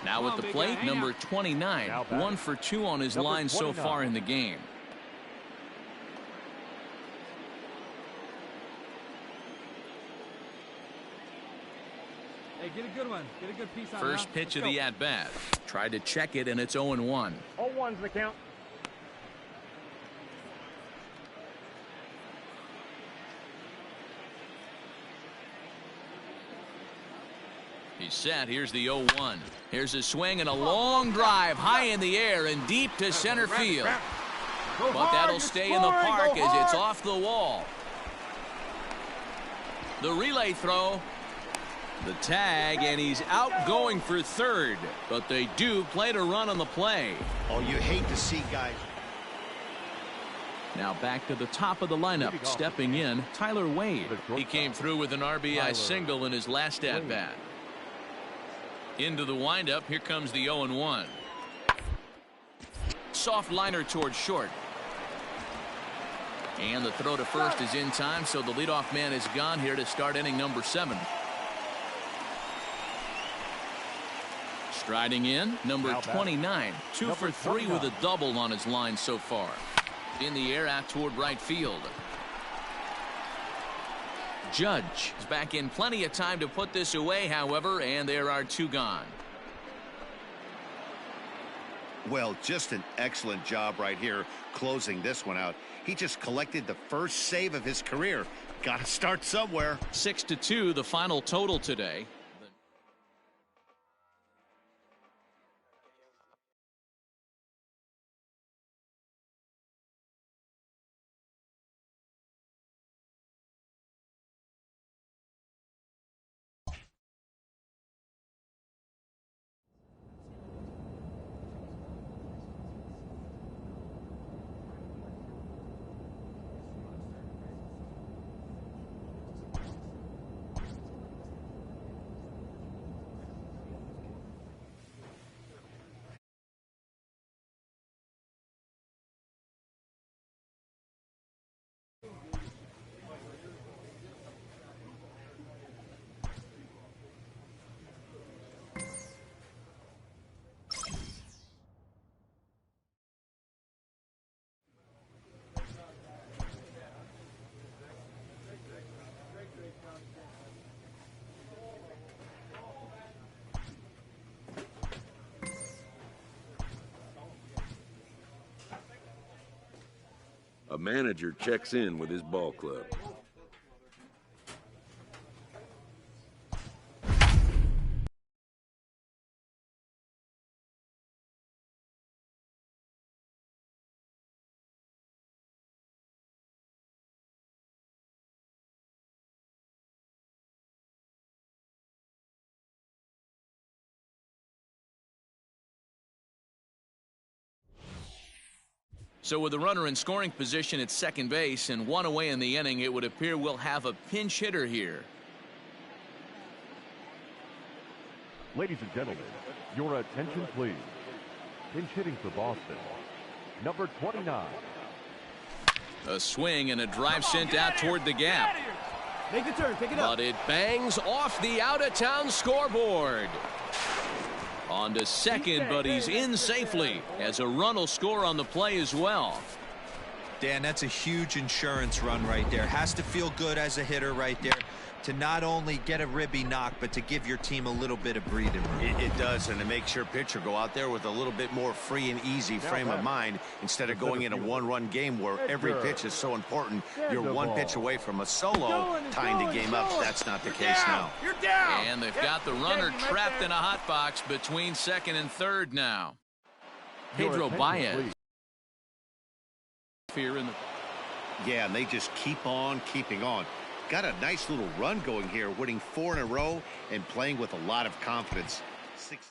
Now with the plate, number 29, 1 for 2 on his line so far in the game. Hey, get a good one. Get a good piece on First pitch of the at-bat. Tried to check it, and it's 0-1. 0-1's the count. He's set. Here's the 0-1. Here's a swing and a long drive high in the air and deep to center field. But that'll stay in the park as it's off the wall. The relay throw. The tag, and he's out going for third. But they do play to run on the play. Oh, you hate to see guys. Now back to the top of the lineup. Stepping in, Tyler Wade. He came through with an RBI single in his last at-bat. Into the windup. Here comes the 0-1. Soft liner towards short. And the throw to first is in time, so the leadoff man is gone here to start inning number 7. Striding in, number 29, 2 for 3 with a double on his line so far. In the air out toward right field. Judge is back in plenty of time to put this away, however, and there are 2 gone. Well, just an excellent job right here closing this one out. He just collected the first save of his career. Got to start somewhere. 6-2 the final total today. A manager checks in with his ball club. So with the runner in scoring position at second base and 1 away in the inning, it would appear we'll have a pinch hitter here. Ladies and gentlemen, your attention please. Pinch hitting for Boston, number 29. A swing and a drive sent out toward the gap. Make the turn, pick it up. But it bangs off the out-of-town scoreboard. On to second, but he's in safely as a run will score on the play as well. Dan, that's a huge insurance run right there. Has to feel good as a hitter right there to not only get a ribby knock, but to give your team a little bit of breathing room. It does, and it makes your pitcher go out there with a little bit more free and easy frame of mind instead of going in a one-run game where every pitch is so important. You're one pitch away from a solo tying the game up. That's not the case now. You're down. And they've got the runner trapped in a hot box between second and third now. Pedro Baez. Here in the... Yeah, and they just keep on keeping on. Got a nice little run going here, winning 4 in a row and playing with a lot of confidence. 6.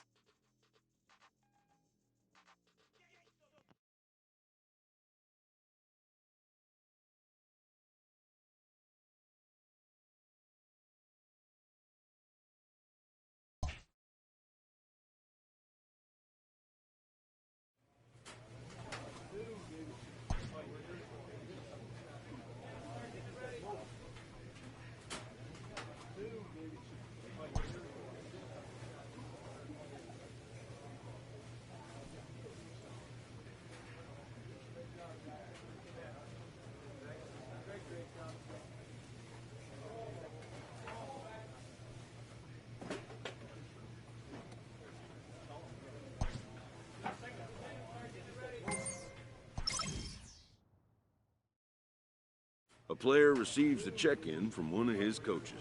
A player receives a check-in from one of his coaches.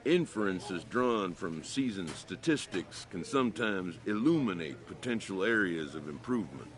Inferences drawn from season statistics can sometimes illuminate potential areas of improvement.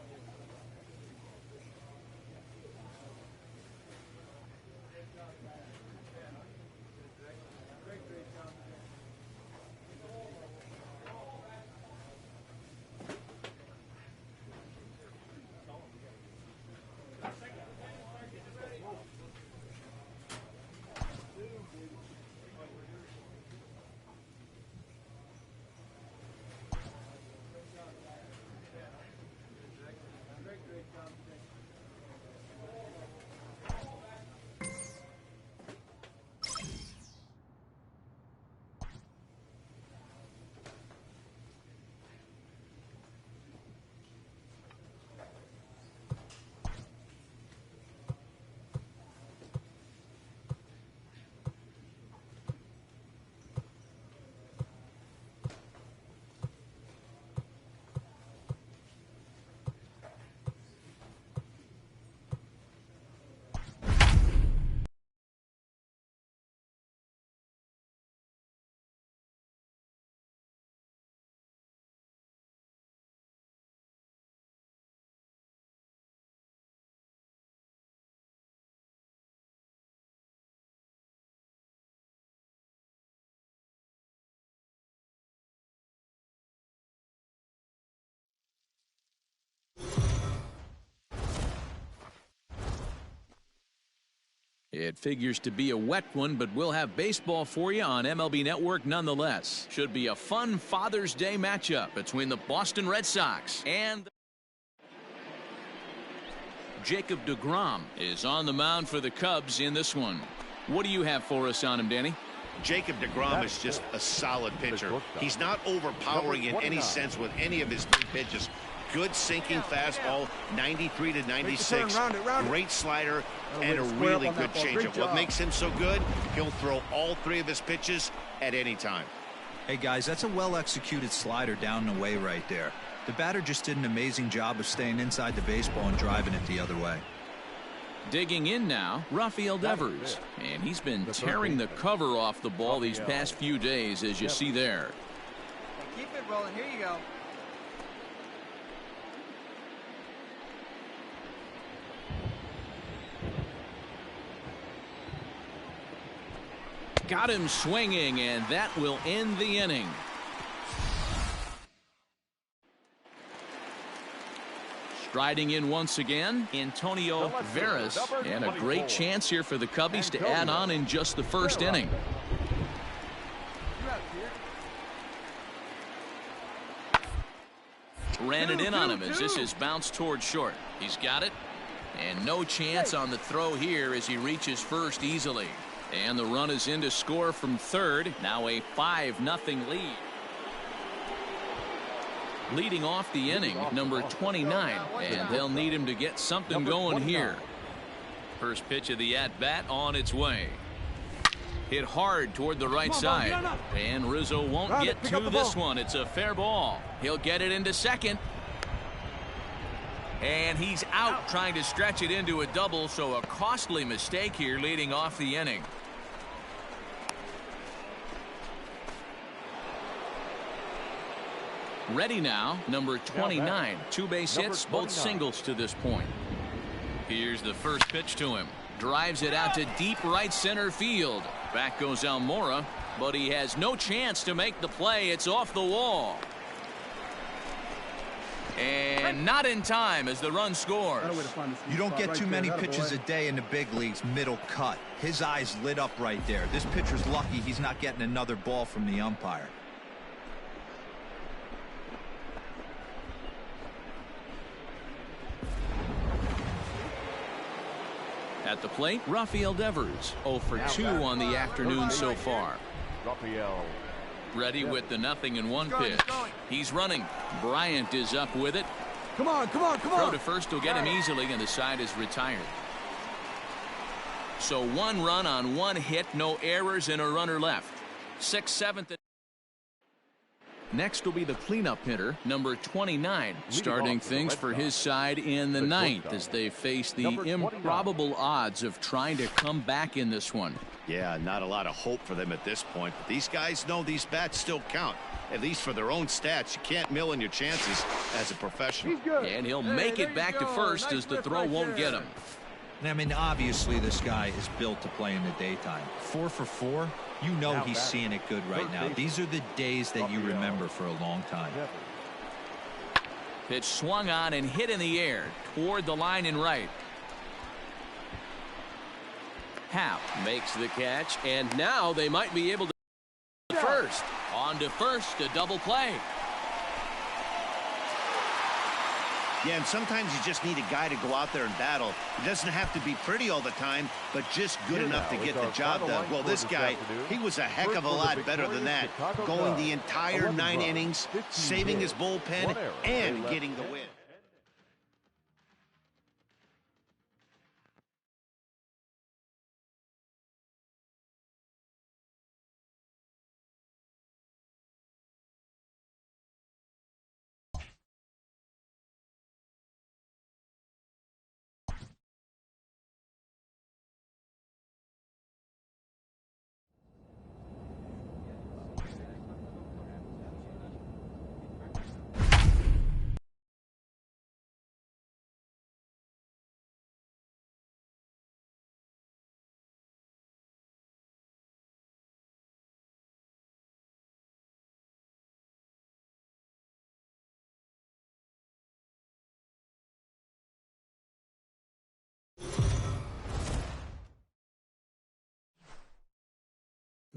It figures to be a wet one, but we'll have baseball for you on MLB Network nonetheless. Should be a fun Father's Day matchup between the Boston Red Sox and Jacob deGrom is on the mound for the Cubs in this one. What do you have for us on him, Danny? Jacob deGrom is just a solid pitcher. He's not overpowering in any sense with any of his three pitches. Good sinking fastball, 93 to 96. Great slider and a really good changeup. What makes him so good, he'll throw all three of his pitches at any time. Hey, guys, that's a well-executed slider down and away right there. The batter just did an amazing job of staying inside the baseball and driving it the other way. Digging in now, Rafael Devers. And he's been tearing the cover off the ball these past few days, as you see there. Keep it rolling. Here you go. Got him swinging, and that will end the inning. Striding in once again, Antonio Veras, and a great chance here for the Cubbies to add on in just the first inning. Ran it in on him as this is bounced towards short. He's got it, and no chance on the throw here as he reaches first easily. And the run is in to score from third. Now a 5-0 lead. Leading off the inning, number 29, and they'll need him to get something going here. First pitch of the at-bat on its way. Hit hard toward the right side, and Rizzo won't get to this one. It's a fair ball. He'll get it into second. And he's out trying to stretch it into a double, so a costly mistake here leading off the inning. Ready now, number 29. Two base hits, both singles to this point. Here's the first pitch to him. Drives it out to deep right center field. Back goes Almora, but he has no chance to make the play. It's off the wall. And not in time as the run scores. You don't get too many pitches a day in the big leagues middle cut. His eyes lit up right there. This pitcher's lucky he's not getting another ball from the umpire. At the plate, Rafael Devers, 0 for 2 on the afternoon so far. Ready with the 0-1 pitch. He's running. Bryant is up with it. Come on, come on, come on. Throw to first will get him easily, and the side is retired. So 1 run on 1 hit, no errors, and a runner left. 6th, 7th. Next will be the cleanup hitter, number 29, starting things for his side in the 9th as they face the improbable odds of trying to come back in this one. Yeah, not a lot of hope for them at this point, but these guys know these bats still count, at least for their own stats. You can't mill in your chances as a professional. And he'll make it back to first as the throw won't get him. I mean, obviously this guy is built to play in the daytime. 4 for 4. You know he's seeing it good right now. These are the days that you remember for a long time. Pitch swung on and hit in the air toward the line and right. Happ makes the catch, and now they might be able to first. On to first, a double play. Yeah, and sometimes you just need a guy to go out there and battle. It doesn't have to be pretty all the time, but just good enough to get the job done. Well, this guy, he was a heck of a lot better than that, going the entire 9 innings, saving his bullpen, and getting the win.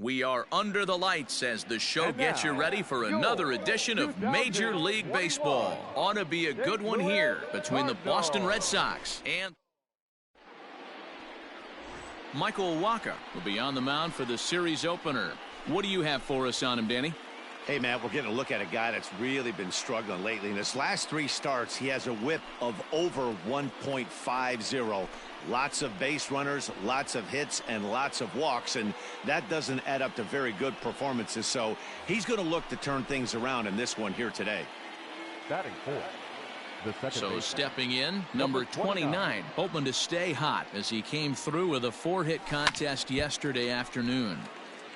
We are under the lights as the show gets you ready for another edition of Major League Baseball. Ought to be a good one here between the Boston Red Sox and Michael Wacha will be on the mound for the series opener. What do you have for us on him, Danny? Hey, Matt, we're getting a look at a guy that's really been struggling lately. In his last 3 starts, he has a whip of over 1.50. Lots of base runners, lots of hits, and lots of walks, and that doesn't add up to very good performances. So he's going to look to turn things around in this one here today. Batting fourth, the second So baseman, stepping in, number 29, hoping to stay hot as he came through with a 4-hit contest yesterday afternoon.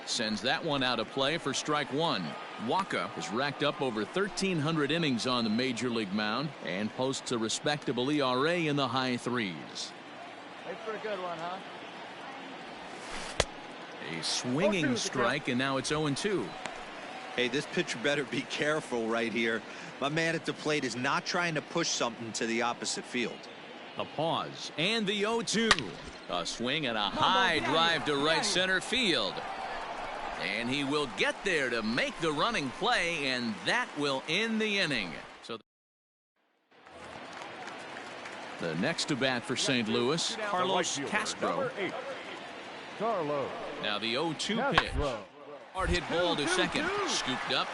Sends that one out of play for strike one. Wacha has racked up over 1,300 innings on the major league mound and posts a respectable ERA in the high 3s. Wait for a good one, huh? A swinging strike, and now it's 0-2. Hey, this pitcher better be careful right here. My man at the plate is not trying to push something to the opposite field. The pause and the 0-2. A swing and a high drive to right center field. And he will get there to make the running play, and that will end the inning. So the next to bat for St. Louis, Carlos Castro. Carlos. Now the 0-2 pitch. Hard hit ball to second. Scooped up.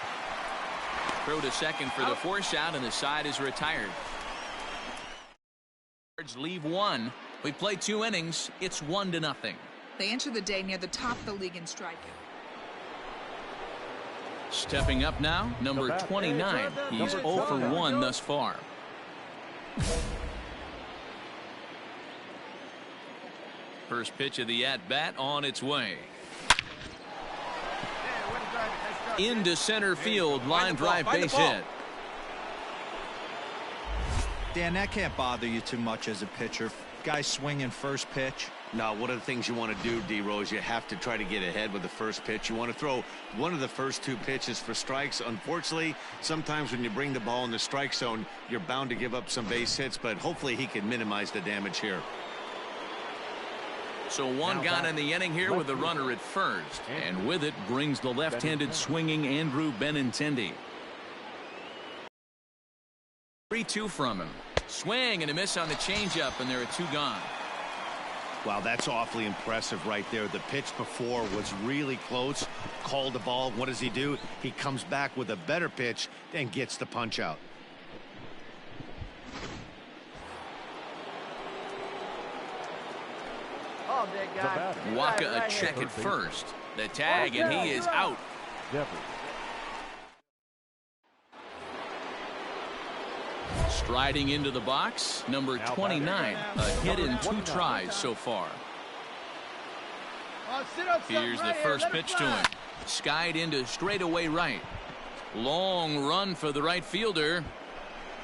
Throw to second for the force out, and the side is retired. Leave one. We play 2 innings. It's 1-0. They enter the day near the top of the league in striking. Stepping up now, number 29. He's 0 for 1 thus far. First pitch of the at-bat on its way. Into center field, line drive base hit. Dan, that can't bother you too much as a pitcher. Guy swinging first pitch. Now, one of the things you want to do, D-Rose, you have to try to get ahead with the first pitch. You want to throw one of the first 2 pitches for strikes. Unfortunately, sometimes when you bring the ball in the strike zone, you're bound to give up some base hits, but hopefully he can minimize the damage here. So one gone in the inning here with the runner at first, and with it brings the left-handed swinging Andrew Benintendi. 3-2 from him. Swing and a miss on the changeup, and there are 2 gone. Wow, that's awfully impressive right there. The pitch before was really close. Called the ball. What does he do? He comes back with a better pitch and gets the punch out. Oh, big guy. Wacha a check at first. The tag, and he is out. Striding into the box, number 29. A hit in 2 tries so far. Here's the first pitch to him. Skied into straightaway right. Long run for the right fielder.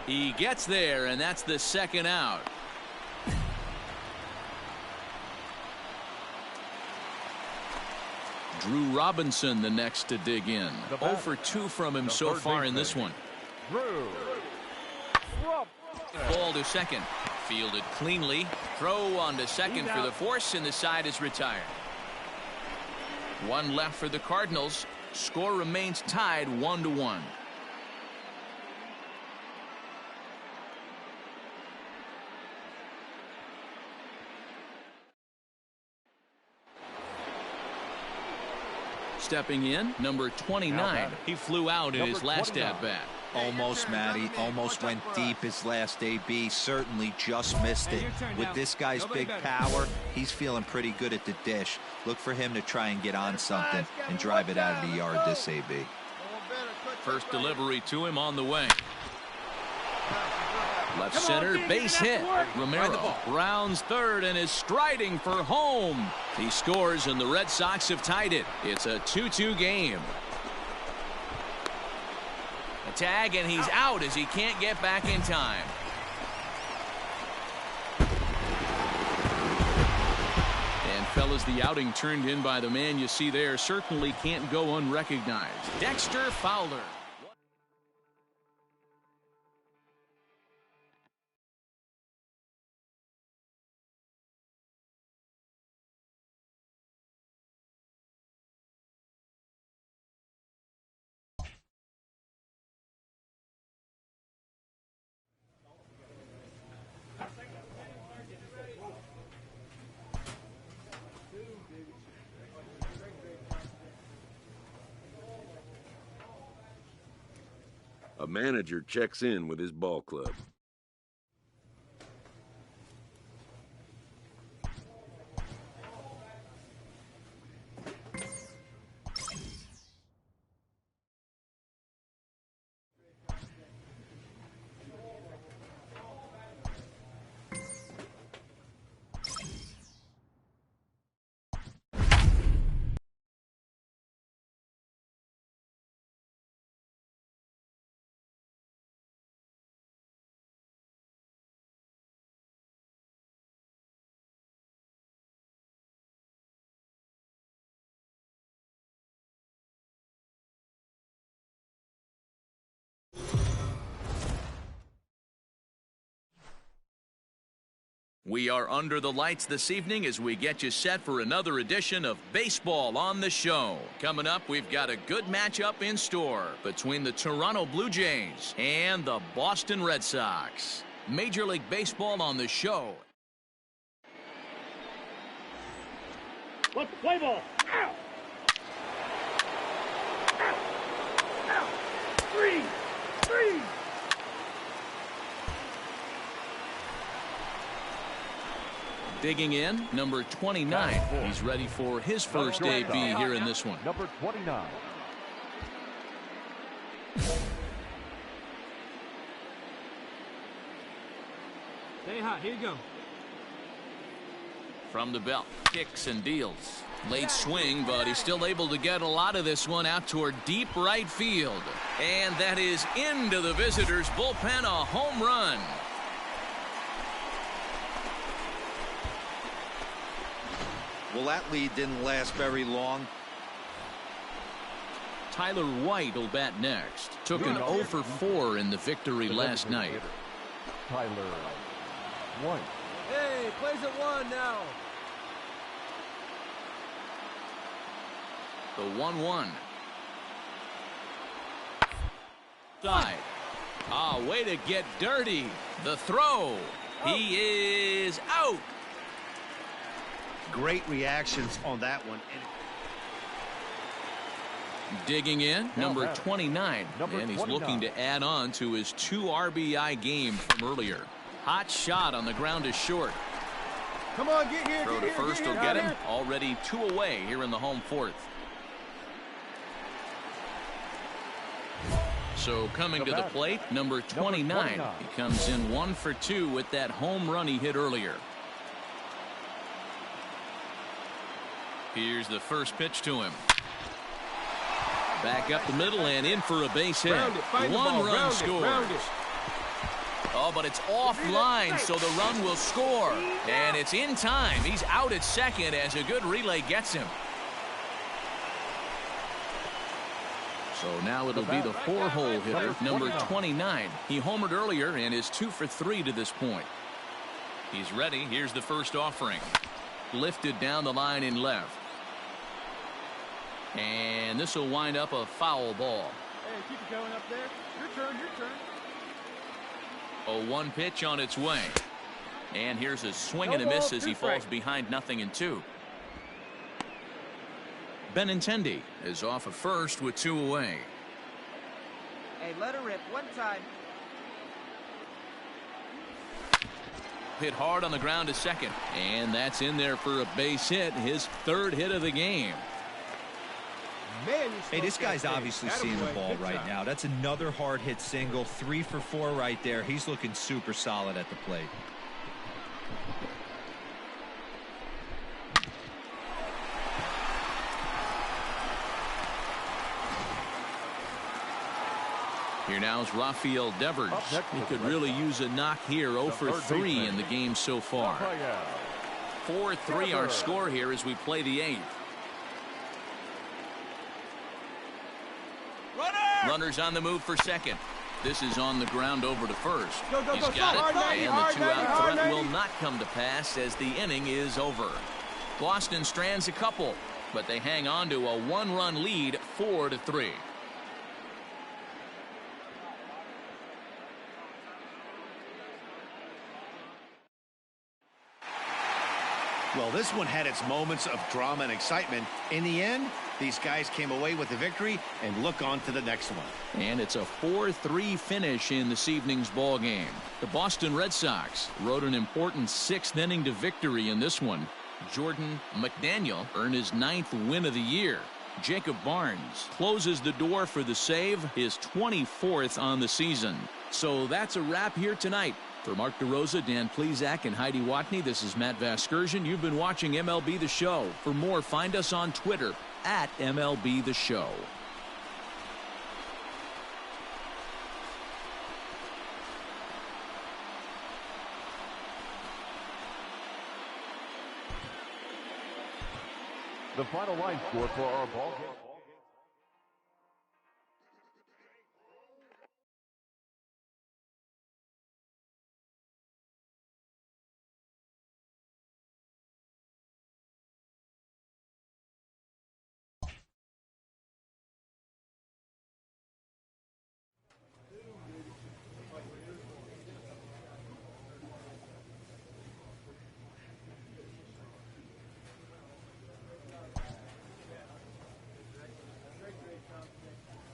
He gets there, and that's the second out. Drew Robinson the next to dig in. 0 for 2 from him so far in this one. Ball to second. Fielded cleanly. Throw on to second for the force, and the side is retired. 1 left for the Cardinals. Score remains tied 1-1. Stepping in, number 29. He flew out in his last at-bat. Almost, Matty. Almost went deep his last AB. Certainly just missed it. With this guy's big power, he's feeling pretty good at the dish. Look for him to try and get on something and drive it out of the yard this AB. First delivery to him on the way. Left center, base hit. Romero rounds third and is striding for home. He scores, and the Red Sox have tied it. It's a 2-2 game. A tag, and he's out as he can't get back in time. And fellas, the outing turned in by the man you see there certainly can't go unrecognized. Dexter Fowler. A manager checks in with his ball club. We are under the lights this evening as we get you set for another edition of Baseball on the Show. Coming up, we've got a good matchup in store between the Toronto Blue Jays and the Boston Red Sox. Major League Baseball on the Show. Let's play ball. Ow! Ow! Ow! Three! Digging in, number 29. He's ready for his first AB here in this one. Number 29. Stay hot. Here you go. From the belt, kicks and deals. Late swing, but he's still able to get a lot of this one out toward deep right field. And that is into the visitors' bullpen, a home run. Well, that lead didn't last very long. Tyler White will bat next. Took an 0 for 4 in the victory last night. Tyler White. Hey, plays at 1 now. The 1-1. Side. Ah, way to get dirty. The throw. He is out. Great reactions on that one. Digging in, number 29. And he's looking to add on to his 2 RBI game from earlier. Hot shot on the ground is short. Come on, get here. Throw to first will get him. Already 2 away here in the home fourth. So coming to the plate, number 29. He comes in 1 for 2 with that home run he hit earlier. Here's the first pitch to him. Back up the middle and in for a base hit. 1 run scores. Oh, but it's offline, so the run will score. And it's in time. He's out at second as a good relay gets him. So now it'll be the 4-hole hitter, number 29. He homered earlier and is 2 for 3 to this point. He's ready. Here's the first offering. Lifted down the line in left. And this will wind up a foul ball. Hey, keep it going up there. Your turn, your turn. A 1 pitch on its way. And here's a swing and a miss as he falls behind 0-2. Benintendi is off of first with 2 away. Hey, let her rip one time. Hit hard on the ground to second. And that's in there for a base hit, his 3rd hit of the game. Man, hey, this guy's obviously seeing the ball right now. That's another hard hit single. 3 for 4 right there. He's looking super solid at the plate. Here now is Rafael Devers. He could really use a knock here. 0 for 3 in the game so far. 4-3 our score here as we play the 8th. Runners on the move for second. This is on the ground over to first. He's got it, and the 2-out threat will not come to pass as the inning is over. Boston strands a couple, but they hang on to a 1-run lead, 4-3. Well, this one had its moments of drama and excitement. In the end, these guys came away with the victory and look on to the next one. And it's a 4-3 finish in this evening's ball game. The Boston Red Sox rode an important 6th inning to victory in this one. Jordan McDaniel earned his 9th win of the year. Jacob Barnes closes the door for the save, his 24th on the season. So that's a wrap here tonight. For Mark DeRosa, Dan Plesac, and Heidi Watney, this is Matt Vasgersian. You've been watching MLB The Show. For more, find us on Twitter at MLB The Show. The final line score for our ball game.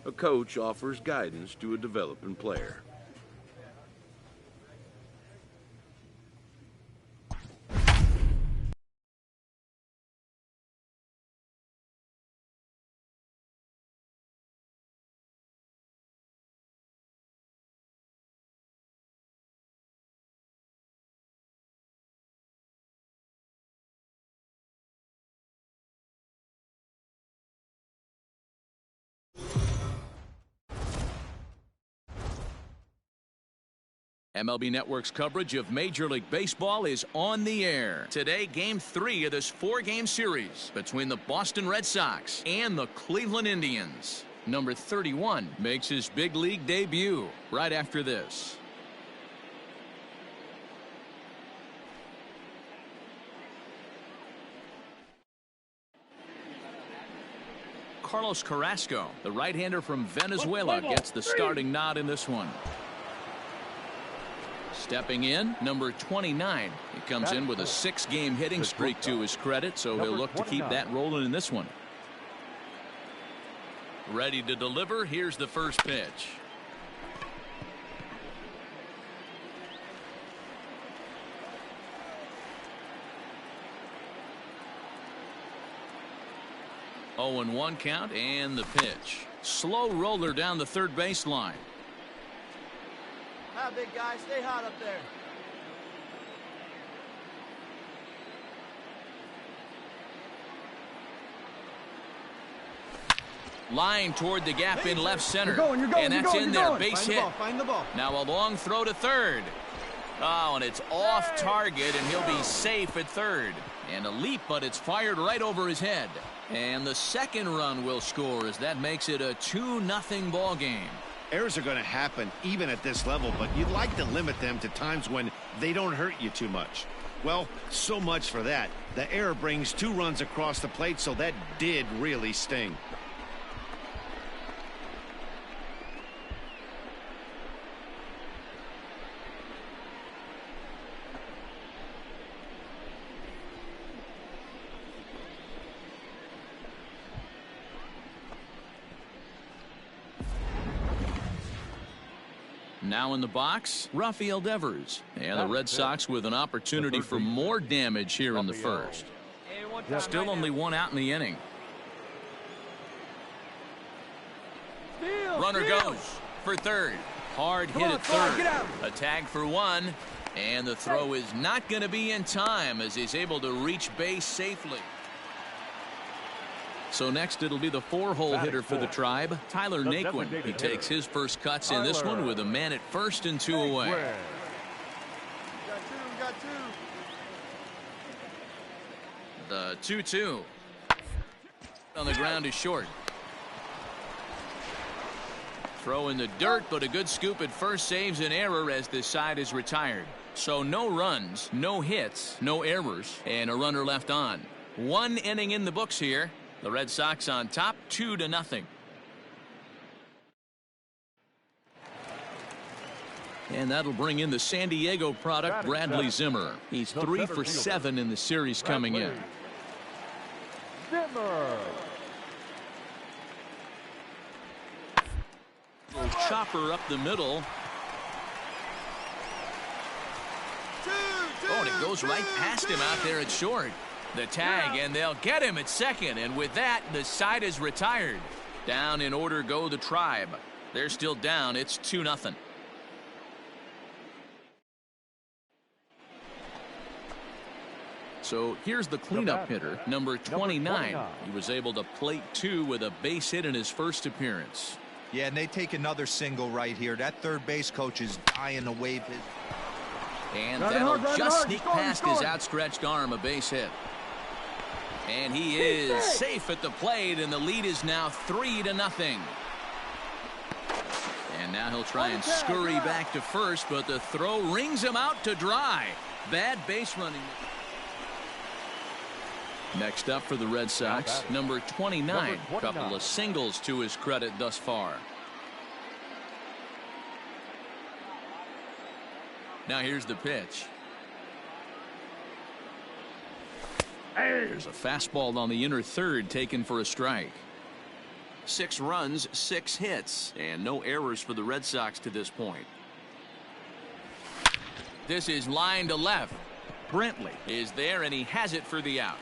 A coach offers guidance to a developing player. MLB Network's coverage of Major League Baseball is on the air. Today, Game 3 of this 4-game series between the Boston Red Sox and the Cleveland Indians. Number 31 makes his big league debut right after this. Carlos Carrasco, the right-hander from Venezuela, gets the starting nod in this one. Stepping in, number 29. He comes in with a 6-game hitting streak to his credit, so he'll look to keep that rolling in this one. Ready to deliver. Here's the first pitch. Oh, and 1 count, and the pitch. Slow roller down the third baseline. Hi, big guy. Stay hot up there. Line toward the gap in left center. You're going, and that's in there. Base hit. Find the ball. Now a long throw to third. Oh, and it's off target, and he'll be safe at third. And a leap, but it's fired right over his head. And the second run will score as that makes it a 2-0 ball game. Errors are going to happen even at this level, but you'd like to limit them to times when they don't hurt you too much. Well, so much for that. The error brings 2 runs across the plate, so that did really sting. Now in the box, Rafael Devers. And the Red Sox with an opportunity for more damage here in the first. Still only 1 out in the inning. Runner goes for third. Hard hit at third. A tag for 1. And the throw is not going to be in time as he's able to reach base safely. So next it'll be the 4-hole hitter for the Tribe, Tyler Naquin. He takes his first cuts in this one with a man at first and 2 away. Got two. The 2-2 on the ground is short. Throw in the dirt, but a good scoop at first saves an error as this side is retired. So no runs, no hits, no errors, and a runner left on. 1 inning in the books here. The Red Sox on top, 2-0. And that'll bring in the San Diego product, Bradley Zimmer. He's 3 for 7 in the series coming in. Zimmer. Little chopper up the middle. Oh, and it goes right past him out there at short. The tag, and they'll get him at second. And with that, the side is retired. Down in order go the Tribe. They're still down. It's 2-0. So here's the cleanup hitter, number 29. He was able to plate 2 with a base hit in his first appearance. Yeah, and they take another single right here. That third base coach is dying to wave his. And that'll just sneak past his outstretched arm, a base hit. And he is safe at the plate, and the lead is now 3-0. And now he'll try and scurry back to first, but the throw rings him out to dry. Bad base running. Next up for the Red Sox, number 29. Couple of singles to his credit thus far. Now here's the pitch. There's a fastball on the inner third taken for a strike. 6 runs, 6 hits, and no errors for the Red Sox to this point. This is line to left. Brentley is there, and he has it for the out.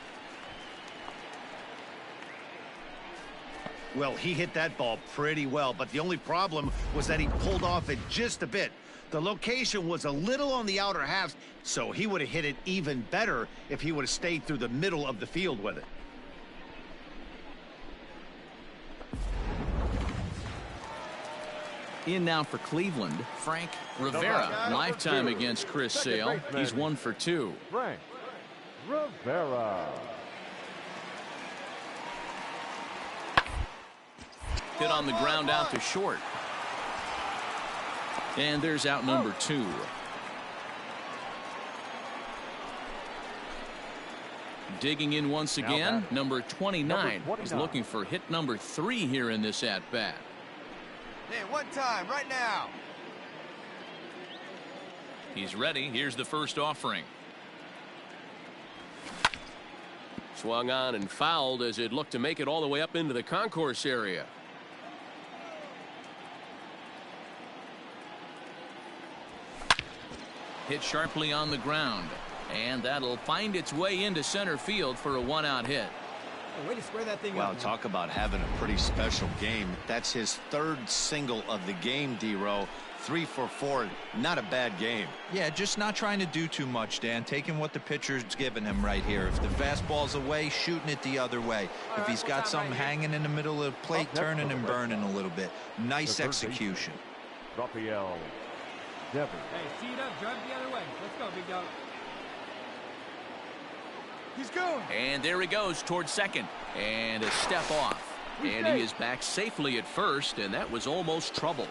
Well, he hit that ball pretty well, but the only problem was that he pulled off it just a bit. The location was a little on the outer half, so he would have hit it even better if he would have stayed through the middle of the field with it. In now for Cleveland, Frank Rivera. Lifetime against Chris Sale. He's 1 for 2. Frank Rivera. Hit on the ground out to short. And there's out number 2. Digging in once again, number 29 is looking for hit number 3 here in this at-bat. Hey, one time, right now. He's ready. Here's the first offering. Swung on and fouled as it looked to make it all the way up into the concourse area. Hit sharply on the ground, and that'll find its way into center field for a 1-out hit. Way to square that thing Wow, up. talk about having a pretty special game. That's his 3rd single of the game, D-Row. 3 for 4. Not a bad game. Yeah, just not trying to do too much, Dan. Taking what the pitcher's giving him right here. If the fastball's away, shooting it the other way. If he's got something hanging in the middle of the plate, turning and burning a little bit. Nice execution. Rafael Devers. Hey, see it up, drive it the other way. Let's go, big dog. He's going. And there he goes towards second, and a step off, and he is back safely at first, and that was almost trouble.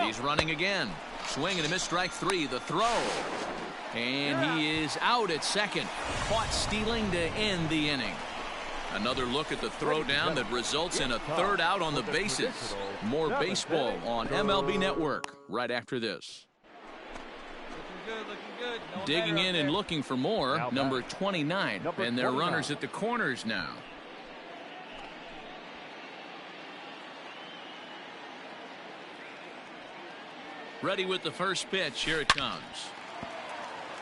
He's running again. Swing and a miss, strike 3. The throw. And he is out at second. Caught stealing to end the inning. Another look at the throwdown that results in a 3rd out on the bases. More baseball on MLB Network right after this. Looking good. No Digging in and looking for more, number 29. Number And their 29. runners at the corners now. Ready with the first pitch. Here it comes.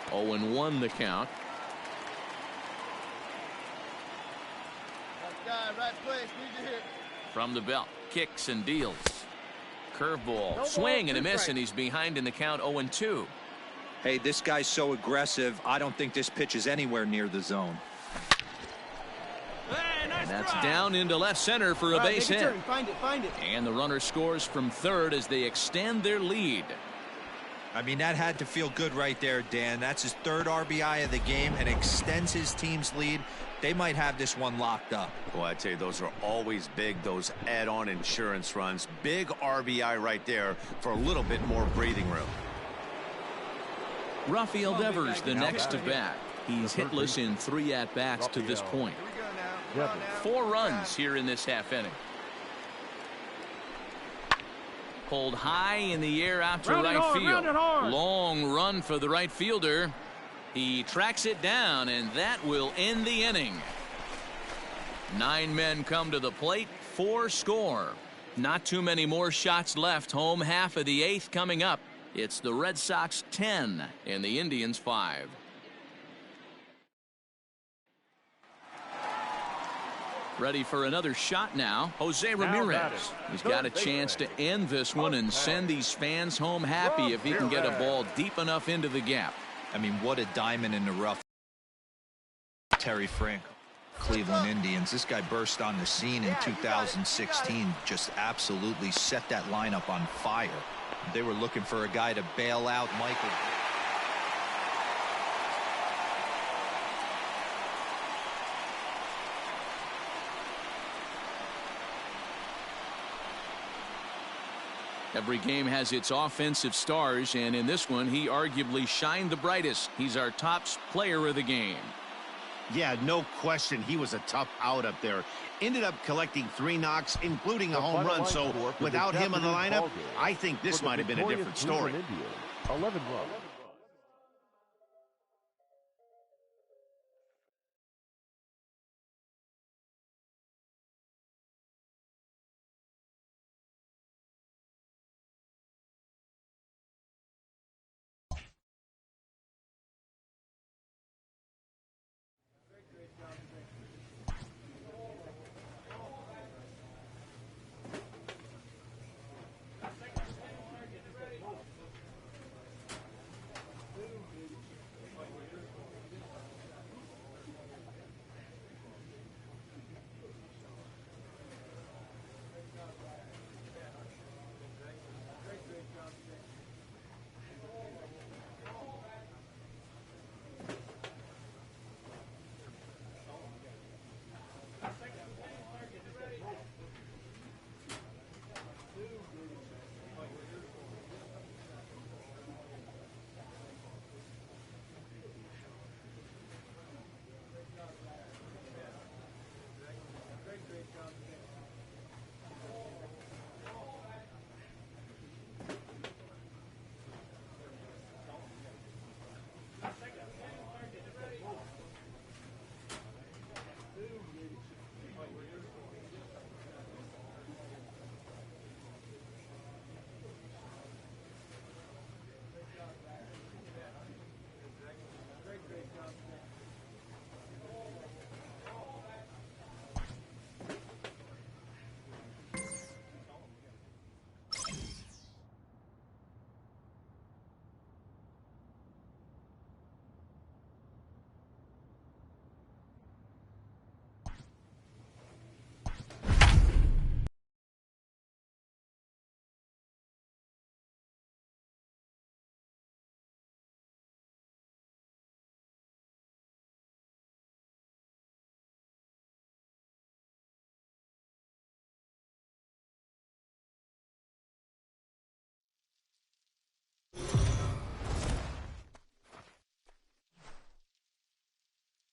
0-1 the count. Right guy, right place. Need to hit. From the belt, kicks and deals. Curveball, swing and a miss, and he's behind in the count. 0-2. Hey, this guy's so aggressive. I don't think this pitch is anywhere near the zone. Hey, nice And that's drive. down into left center for a All right, base make a hit. turn. Find it, find it. And the runner scores from third as they extend their lead. I mean, that had to feel good right there, Dan. That's his 3rd RBI of the game and extends his team's lead. They might have this one locked up. Boy, I tell you, those are always big, those add-on insurance runs. Big RBI right there for a little bit more breathing room. Rafael Devers, the next to bat. He's hitless in 3 at-bats to this point. 4 runs here in this half inning. Pulled high in the air out to right field. Long run for the right fielder. He tracks it down, and that will end the inning. 9 men come to the plate, 4 score. Not too many more shots left. Home half of the 8th coming up. It's the Red Sox 10 and the Indians 5. Ready for another shot now. Jose Ramirez. He's got a chance to end this one and send these fans home happy if he can get a ball deep enough into the gap. I mean, what a diamond in the rough. Terry Franco, Cleveland Indians. This guy burst on the scene in 2016. Just absolutely set that lineup on fire. They were looking for a guy to bail out Michael. Every game has its offensive stars, and in this one, he arguably shined the brightest. He's our top player of the game. Yeah, no question. He was a tough out up there. Ended up collecting 3 knocks, including a home run. So without him in the lineup, I think this might have been a different story. 11 runs.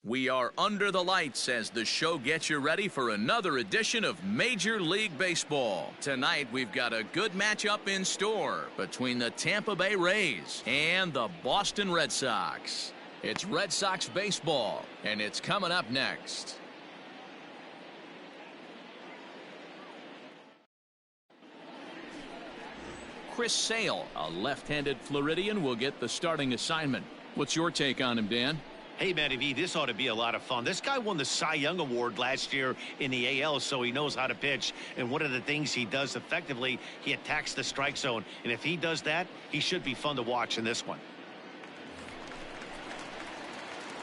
We are under the lights as the show gets you ready for another edition of Major League Baseball. Tonight, we've got a good matchup in store between the Tampa Bay Rays and the Boston Red Sox. It's Red Sox baseball, and it's coming up next. Chris Sale, a left-handed Floridian, will get the starting assignment. What's your take on him, Dan? Hey, Matty V, this ought to be a lot of fun. This guy won the Cy Young Award last year in the AL, so he knows how to pitch. And one of the things he does effectively, he attacks the strike zone. And if he does that, he should be fun to watch in this one.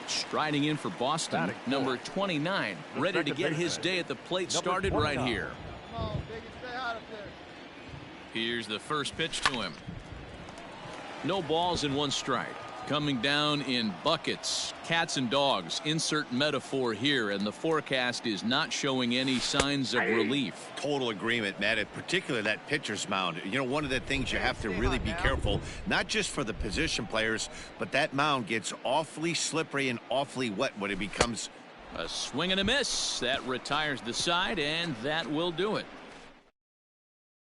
Striding in for Boston, number 29, ready to get his day at the plate started right here. Come on, Biggie, stay hot up there. Here's the first pitch to him. No balls and 1 strike. Coming down in buckets, cats and dogs, insert metaphor here, and the forecast is not showing any signs of relief. Total agreement, Matt, and particularly that pitcher's mound. You know, one of the things you have to really be careful, not just for the position players, but that mound gets awfully slippery and awfully wet when it becomes... A swing and a miss. That retires the side, and that will do it.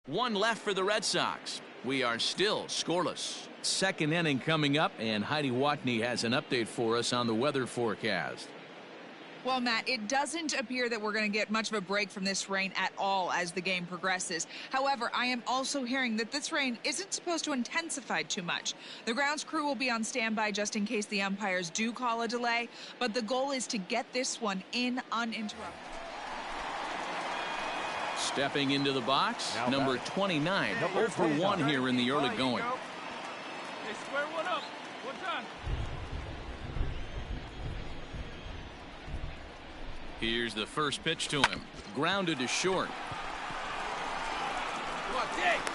One left for the Red Sox. We are still scoreless. Second inning coming up, and Heidi Watney has an update for us on the weather forecast. Well, Matt, it doesn't appear that we're going to get much of a break from this rain at all as the game progresses. However, I am also hearing that this rain isn't supposed to intensify too much. The grounds crew will be on standby just in case the umpires do call a delay, but the goal is to get this one in uninterrupted. Stepping into the box, number 29, 0 for 1 here in the early going. Hey, square one up. One time. Here's the first pitch to him. Grounded to short.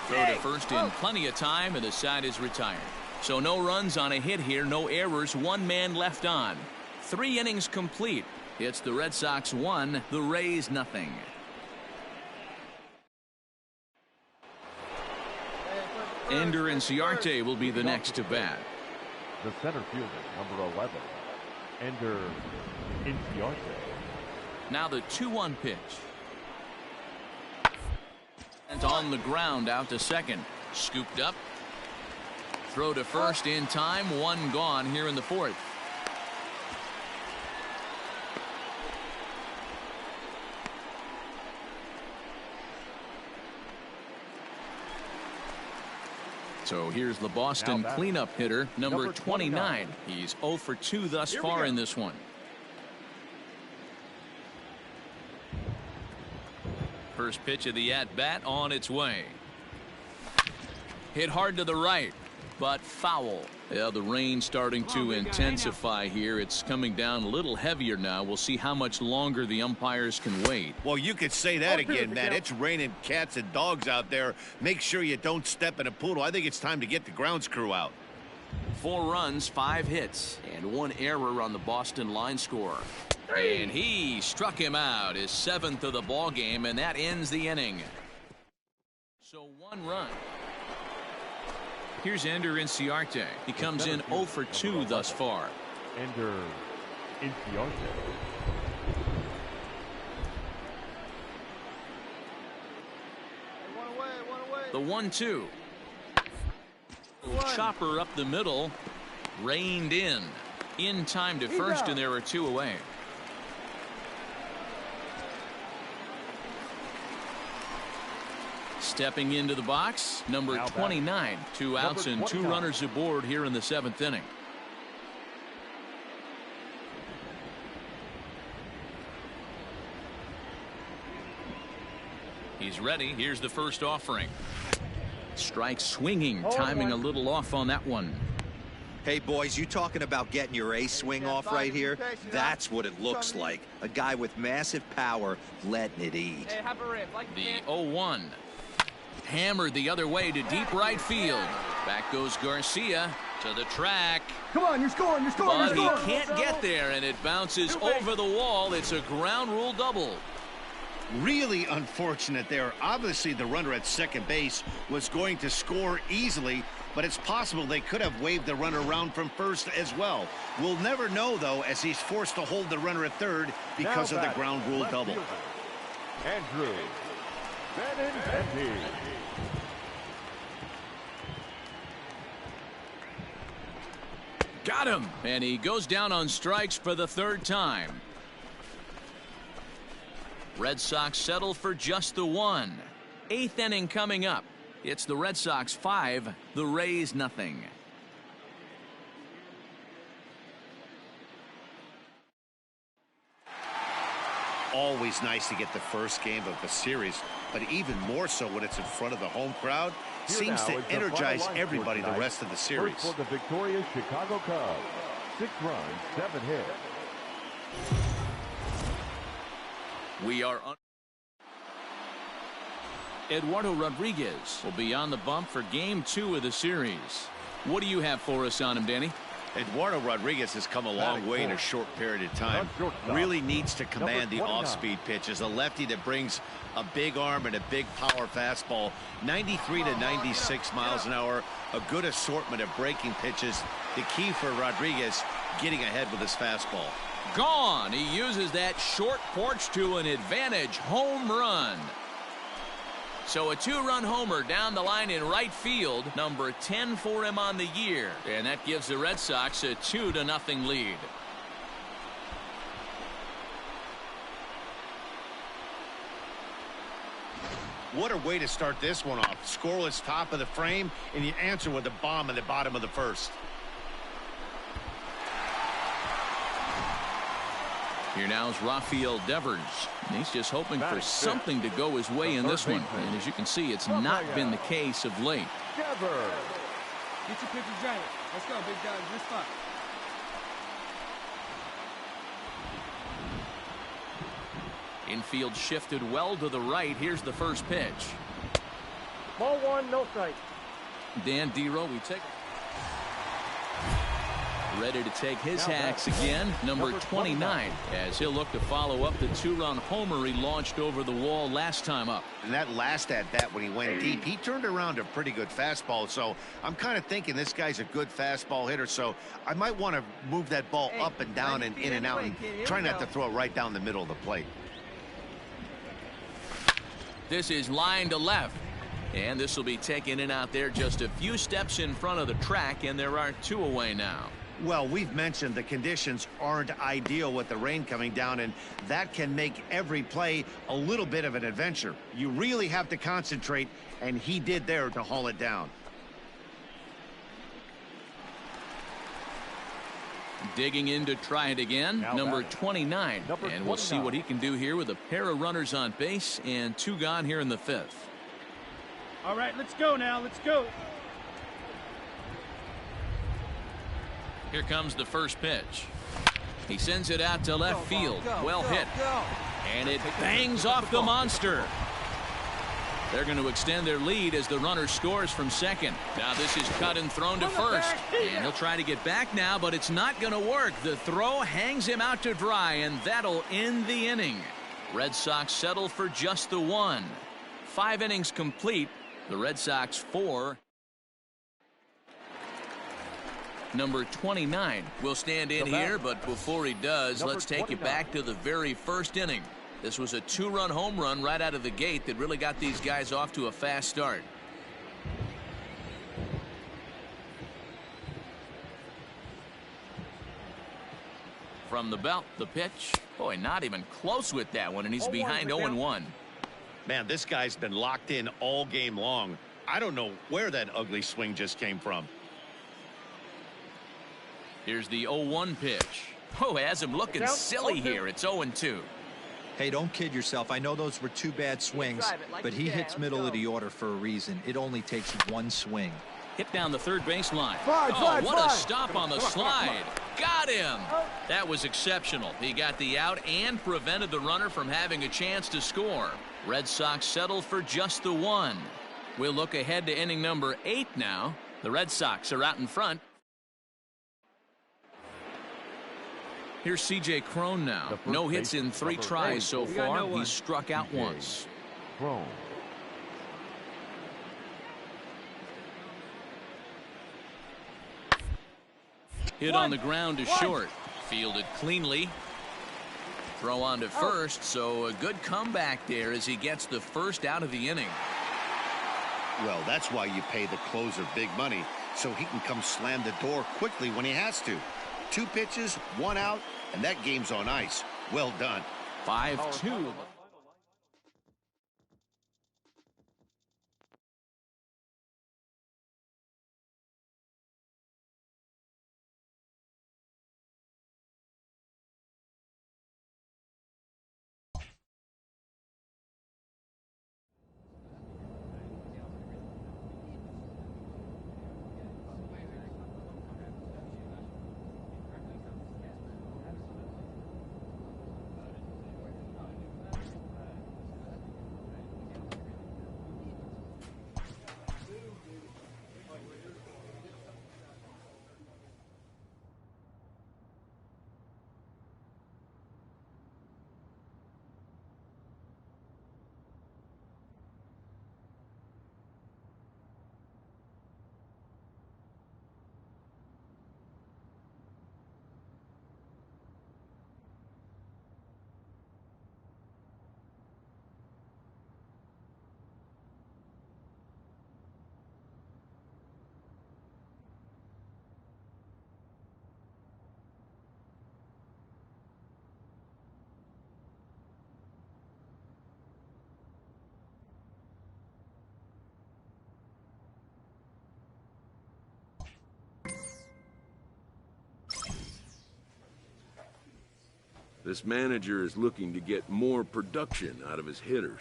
Throw to first in plenty of time, and the side is retired. So no runs on a hit here, no errors, one man left on. 3 innings complete. It's the Red Sox 1, the Rays nothing. Ender Inciarte will be the next to bat. The center fielder, number 11, Ender Inciarte. Now the 2-1 pitch. And on the ground out to second. Scooped up. Throw to first in time. 1 gone here in the 4th. So here's the Boston cleanup hitter, number 29. He's 0 for 2 thus far in this one. First pitch of the at-bat on its way. Hit hard to the right, but foul. Yeah, the rain starting to intensify here. It's coming down a little heavier now. We'll see how much longer the umpires can wait. Well, you could say that again, Matt. It's raining cats and dogs out there. Make sure you don't step in a poodle. I think it's time to get the grounds crew out. 4 runs, 5 hits, and 1 error on the Boston line score. And he struck him out, his 7th of the ball game, and that ends the inning. So 1 run. Here's Ender Inciarte. He comes in 0 for 2 thus far. Ender Inciarte. The 1-2. Chopper up the middle. Reined in time to first, and there are 2 away. Stepping into the box, number 29. 2 outs and 2 runners aboard here in the 7th inning. He's ready. Here's the first offering. Strike swinging, timing a little off on that one. Hey, boys, you talking about getting your ace swing off right here? That's what it looks like. A guy with massive power letting it eat. The 0-1. Hammered the other way to deep right field. Back goes Garcia to the track. Come on, you're scoring, you're scoring, But he can't get there, and it bounces over the wall. It's a ground rule double. Really unfortunate there. Obviously, the runner at second base was going to score easily, but it's possible they could have waved the runner around from first as well. We'll never know, though, as he's forced to hold the runner at third because of the ground rule double. Andrew Benintendi. Got him, and he goes down on strikes for the 3rd time. Red Sox settle for just the 1. 8th inning coming up. It's the Red Sox 5, the Rays nothing. Always nice to get the first game of the series, but even more so when it's in front of the home crowd. Seems to energize everybody the rest of the series. First for the victorious Chicago Cubs. 6 runs, 7 hits. We are on. Eduardo Rodriguez will be on the bump for game 2 of the series. What do you have for us on him, Danny? Eduardo Rodriguez has come a long way in a short period of time. Really needs to command the off-speed pitch as a lefty that brings a big arm and a big power fastball. 93 to 96 miles an hour. A good assortment of breaking pitches. The key for Rodriguez, getting ahead with his fastball. Gone. He uses that short porch to an advantage home run. So a 2-run homer down the line in right field, number 10 for him on the year. And that gives the Red Sox a 2-0 lead. What a way to start this one off. Scoreless top of the frame, and you answer with a bomb in the bottom of the first. Here now is Rafael Devers. And he's just hoping for something to go his way in this one. And as you can see, it's not been the case of late. Devers. Get your pitcher jacket. Let's go, big guy. Your spot. Infield shifted well to the right. Here's the first pitch. Ball 1, no strike. Dan Dero, we take. Ready to take his hacks again, number 29, as he'll look to follow up the 2-run homer he launched over the wall last time up. And that last at-bat when he went deep, he turned around a pretty good fastball. So I'm kind of thinking this guy's a good fastball hitter. So I might want to move that ball up and down and in and out and try not to throw it right down the middle of the plate. This is line to left. And this will be taken in out there just a few steps in front of the track, and there are 2 away now. Well, we've mentioned the conditions aren't ideal with the rain coming down, and that can make every play a little bit of an adventure. You really have to concentrate, and he did there to haul it down. Digging in to try it again, number 29. And we'll see what he can do here with a pair of runners on base and 2 gone here in the 5th. All right, let's go now. Let's go. Here comes the first pitch. He sends it out to left field. Well hit. And it bangs off the monster. They're going to extend their lead as the runner scores from second. Now this is cut and thrown to first. And he'll try to get back now, but it's not going to work. The throw hangs him out to dry, and that'll end the inning. Red Sox settle for just the 1. 5 innings complete. The Red Sox 4. Number 29 will stand in here, but before he does, let's take you back to the very first inning. This was a 2-run home run right out of the gate that really got these guys off to a fast start. From the belt, the pitch. Boy, not even close with that one, and he's behind 0-1. Man, this guy's been locked in all game long. I don't know where that ugly swing just came from. Here's the 0-1 pitch. Oh, has him looking silly here. It's 0-2. Hey, don't kid yourself. I know those were 2 bad swings, but he hits middle of the order for a reason. It only takes 1 swing. Hit down the third baseline. Oh, what a stop on the slide. Got him. That was exceptional. He got the out and prevented the runner from having a chance to score. Red Sox settle for just the 1. We'll look ahead to inning number 8 now. The Red Sox are out in front. Here's C.J. Cron now. No hits in 3 tries so far. He's struck out once. Cron. Hit on the ground to short. Fielded cleanly. Throw on to first, so a good comeback there as he gets the first out of the inning. Well, that's why you pay the closer big money, so he can come slam the door quickly when he has to. 2 pitches, 1 out, and that game's on ice. Well done. 5-2. This manager is looking to get more production out of his hitters.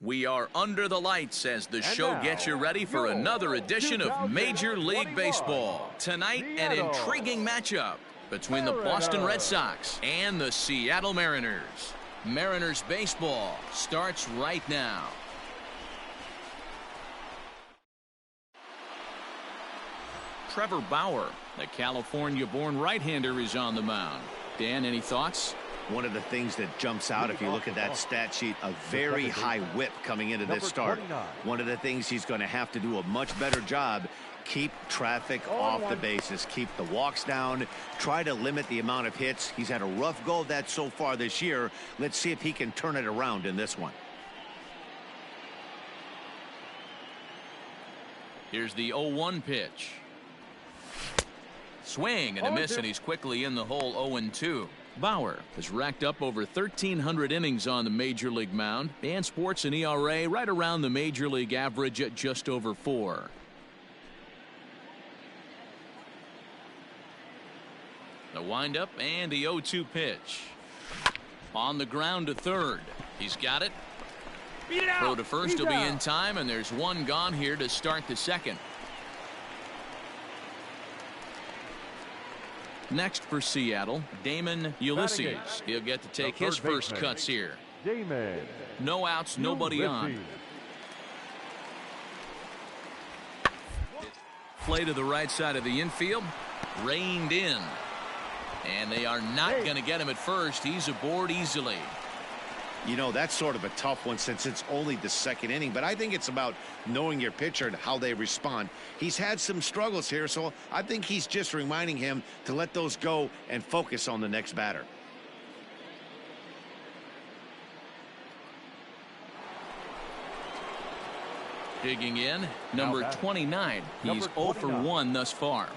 We are under the lights as the show gets you ready for another edition of Major League Baseball. Tonight, an intriguing matchup between the Boston Red Sox and the Seattle Mariners. Mariners baseball starts right now. Trevor Bauer, the California-born right-hander, is on the mound. Dan, any thoughts? One of the things that jumps out if you look at that stat sheet, a very high whip coming into this start. One of the things he's going to have to do a much better job, keep traffic off the bases, keep the walks down, try to limit the amount of hits. He's had a rough go of that so far this year. Let's see if he can turn it around in this one. Here's the 0-1 pitch. Swing and a miss, and he's quickly in the hole. 0-2. Bauer has racked up over 1,300 innings on the major league mound and sports an ERA right around the major league average at just over 4. The windup and the 0-2 pitch. On the ground to third. He's got it. Throw to first will be in time, and there's one gone here to start the second. Next for Seattle, Damon Ulysses. He'll get to take his first cuts here. No outs, nobody on. Play to the right side of the infield. Reined in. And they are not going to get him at first. He's aboard easily. You know, that's sort of a tough one since it's only the second inning, but I think it's about knowing your pitcher and how they respond. He's had some struggles here, so I think he's just reminding him to let those go and focus on the next batter. Digging in, number 29. He's 0 for 1 thus far.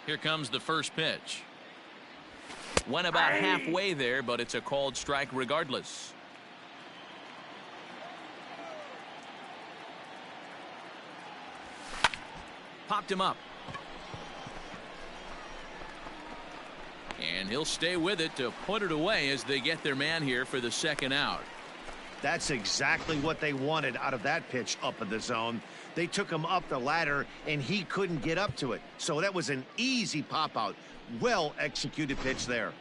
Here comes the first pitch. Went about halfway there, but it's a called strike regardless. Popped him up. And he'll stay with it to put it away as they get their man here for the second out. That's exactly what they wanted out of that pitch up in the zone. They took him up the ladder, and he couldn't get up to it. So that was an easy pop-out. Well-executed pitch there.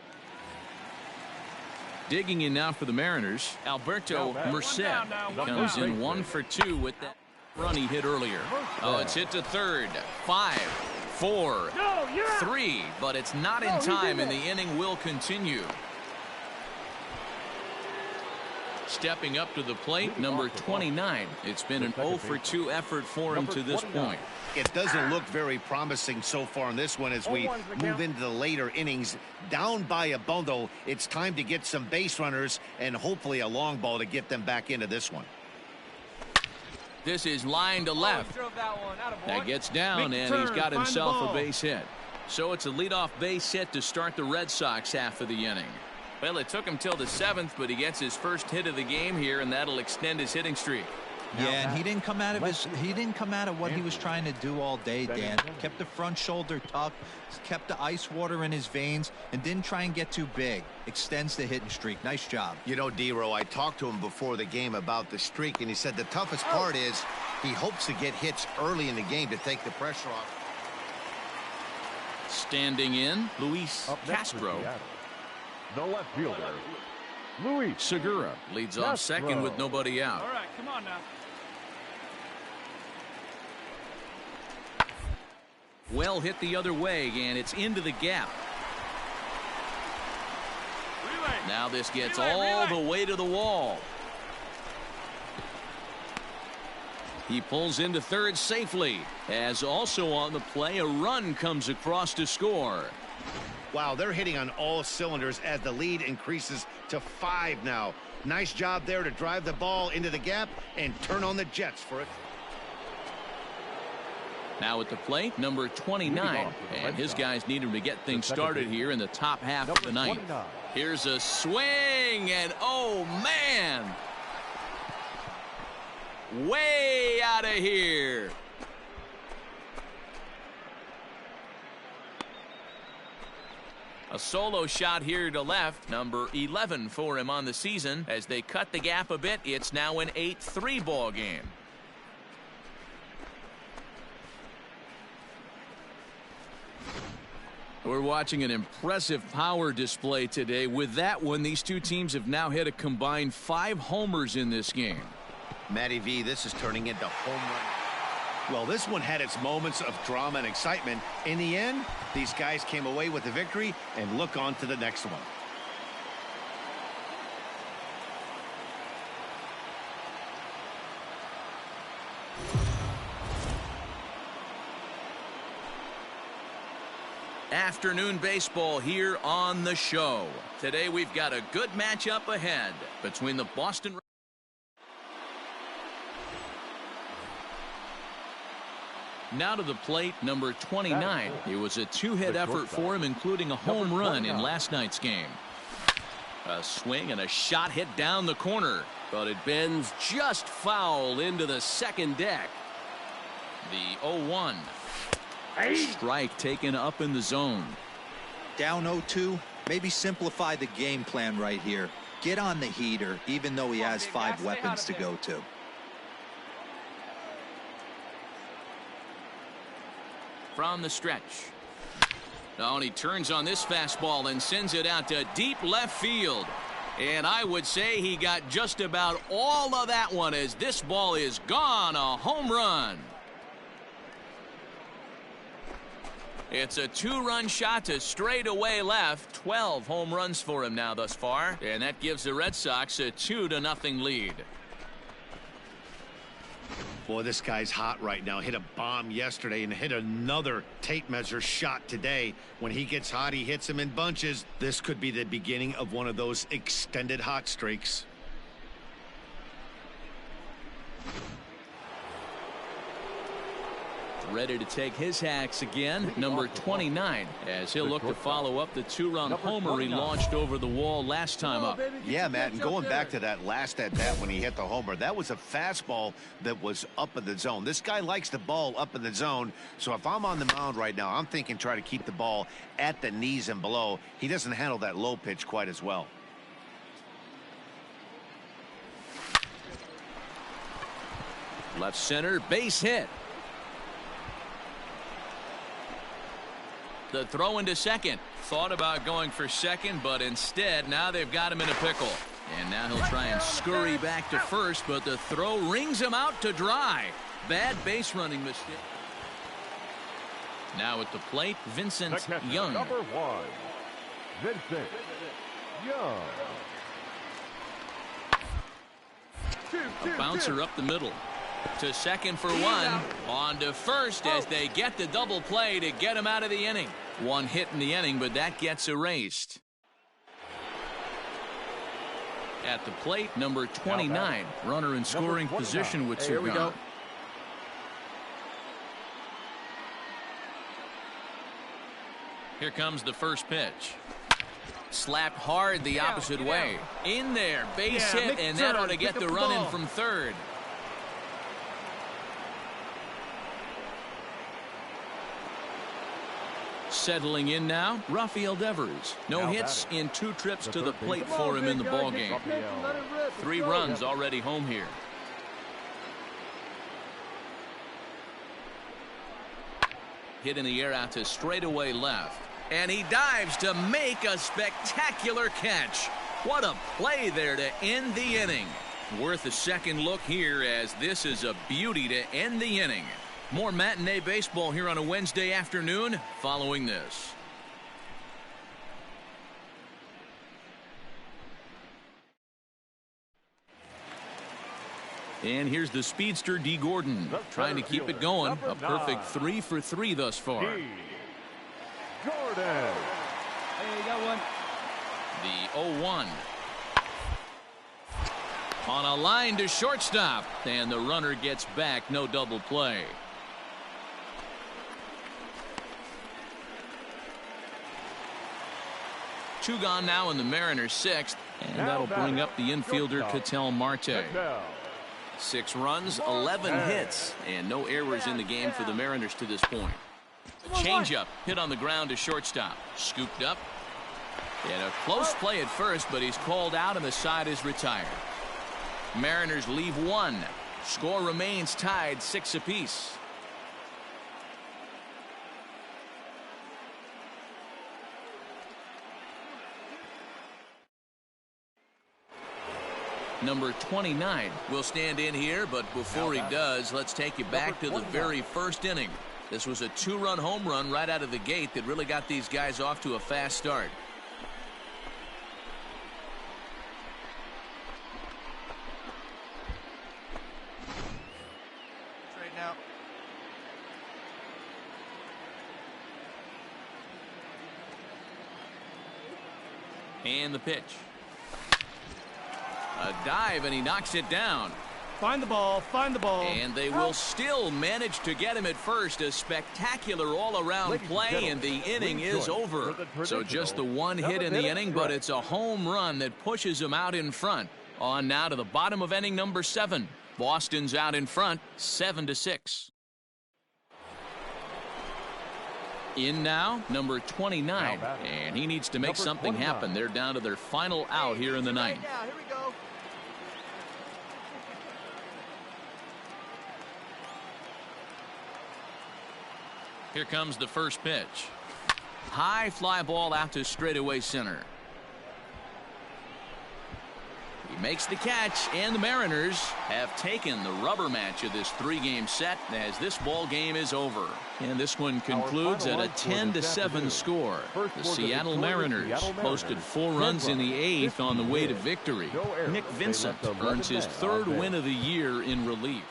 Digging in now for the Mariners, Alberto Merced comes in 1 for 2 with that run he hit earlier. Oh, it's hit to third. 5, 4, 3, but it's not in time, and the inning will continue. Stepping up to the plate, number 29. It's been an 0 for 2 effort for him to this point. It doesn't look very promising so far in this one as we move into the later innings. Down by a bundle, it's time to get some base runners and hopefully a long ball to get them back into this one. This is line to left. That gets down, and he's got himself a base hit. So it's a leadoff base hit to start the Red Sox half of the inning. Well, it took him till the 7th, but he gets his first hit of the game here, and that'll extend his hitting streak. Yeah, and he didn't come out of what he was trying to do all day, Dan. Kept the front shoulder tucked, kept the ice water in his veins, and didn't try and get too big. Extends the hitting streak. Nice job. You know, D-Row, I talked to him before the game about the streak, and he said the toughest part is he hopes to get hits early in the game to take the pressure off. Standing in, Luis Castro. The left fielder, Luis Segura leads off second with nobody out. All right, come on now. Well hit the other way, and it's into the gap. Now this gets all the way to the wall. He pulls into third safely, as also on the play a run comes across to score. Wow, they're hitting on all cylinders as the lead increases to 5 now. Nice job there to drive the ball into the gap and turn on the Jets for it. Now at the plate, number 29, and his guys need him to get things started here in the top half of the ninth. Here's a swing, and oh man, way out of here. A solo shot here to left, number 11 for him on the season. As they cut the gap a bit, it's now an 8-3 ball game. We're watching an impressive power display today. With that one, these two teams have now hit a combined 5 homers in this game. Matty V, this is turning into home run. Well, this one had its moments of drama and excitement. In the end, these guys came away with the victory and look on to the next one. Afternoon baseball here on the show. Today we've got a good matchup ahead between the Boston. Now to the plate, number 29. It was a 2-hit effort for him, including a home run in last night's game. A swing and a shot hit down the corner, but it bends just foul into the second deck. The 0-1. Strike taken up in the zone. Down 0-2. Maybe simplify the game plan right here. Get on the heater, even though he has 5 weapons to go to. From the stretch. Oh, and he turns on this fastball and sends it out to deep left field. And I would say he got just about all of that one, as this ball is gone. A home run. It's a 2-run shot to straightaway left. 12 home runs for him now thus far. And that gives the Red Sox a 2-0 lead. Boy, this guy's hot right now. Hit a bomb yesterday and hit another tape measure shot today. When he gets hot, he hits them in bunches. This could be the beginning of one of those extended hot streaks. Ready to take his hacks again, number 29, as he'll look to follow up the 2-run homer he launched over the wall last time up. Yeah, Matt, and going back to that last at-bat when he hit the homer, that was a fastball that was up in the zone. This guy likes the ball up in the zone, so if I'm on the mound right now, I'm thinking try to keep the ball at the knees and below. He doesn't handle that low pitch quite as well. Left center, base hit. The throw into second. Thought about going for second, but instead now they've got him in a pickle. And now he'll try and scurry back to first, but the throw rings him out to dry. Bad base running mistake. Now at the plate, Vincent Young. Number 1, Vincent Young. A bouncer up the middle. To second for 1. On to first as they get the double play to get him out of the inning. 1 hit in the inning, but that gets erased. At the plate, number 29. Runner in scoring position with 2 gone. Here comes the first pitch. Slapped hard the opposite way. In there, base hit, and that ought to get the run in from third. Settling in now, Rafael Devers. No hits in 2 trips to the plate for him in the ballgame. 3 runs already home here. Hit in the air out to straightaway left. And he dives to make a spectacular catch. What a play there to end the inning. Worth a second look here, as this is a beauty to end the inning. More matinee baseball here on a Wednesday afternoon following this. And here's the speedster, D. Gordon, trying to keep it going. A perfect 3 for 3 thus far. Gordon. Hey, you got one. The 0-1. On a line to shortstop, and the runner gets back. No double play. Two gone now in the Mariners' 6th, and that'll bring up the infielder Ketel Marte. 6 runs, 11 hits, and no errors in the game for the Mariners to this point. A changeup hit on the ground to shortstop. Scooped up. And a close play at first, but he's called out and the side is retired. Mariners leave 1. Score remains tied 6 apiece. Number 29 will stand in here, but before he does, let's take you back to the very first inning. This was a 2-run home run right out of the gate that really got these guys off to a fast start. Straighten out. And the pitch. A dive, and he knocks it down. Find the ball, find the ball. And they will still manage to get him at first. A spectacular all-around play, and the inning is over. So just the 1 hit in the inning, but it's a home run that pushes him out in front. On now to the bottom of inning number 7. Boston's out in front, 7-6. In now, number 29, and he needs to make something happen. They're down to their final out here in the 9th. Here we go. Here comes the first pitch. High fly ball out to straightaway center. He makes the catch, and the Mariners have taken the rubber match of this 3-game set as this ball game is over. And this one concludes at a 10-7 score. The Seattle Mariners posted 4 runs in the 8th on the way to victory. Nick Vincent earns his 3rd win of the year in relief.